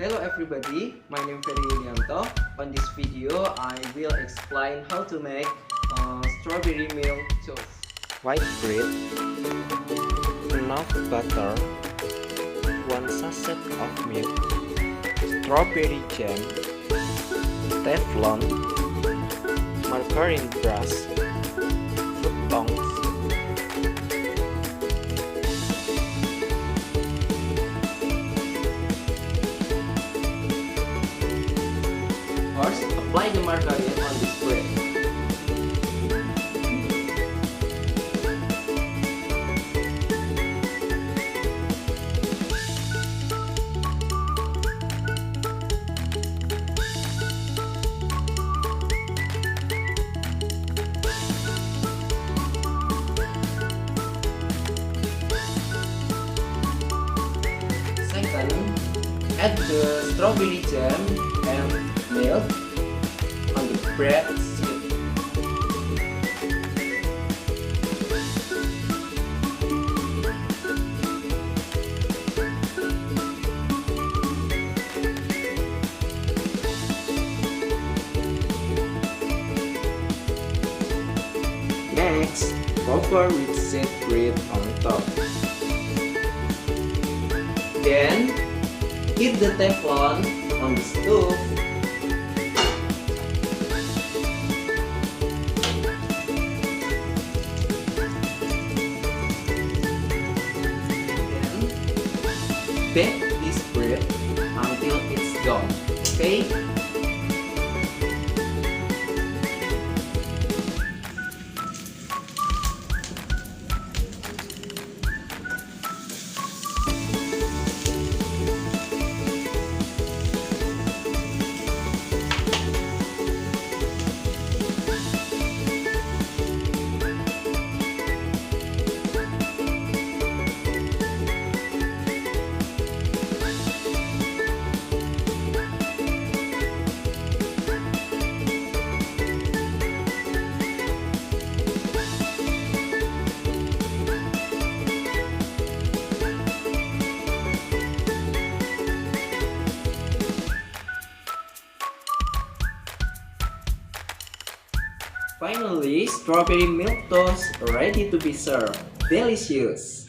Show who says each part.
Speaker 1: Hello everybody, my name is Feri Yulianto. On this video, I will explain how to make strawberry milk toast.
Speaker 2: White bread, enough butter, 1 sachet of milk, strawberry jam, teflon, margarine brush, fruit tongs,
Speaker 1: First, apply the margarine on this bread. Second, add the strawberry jam and milk on the bread sheet. Next, cover with seed bread on top. Then, heat the teflon on the stove. Then, bake this bread until it's done. Okay? Finally, strawberry milk toast ready to be served. Delicious!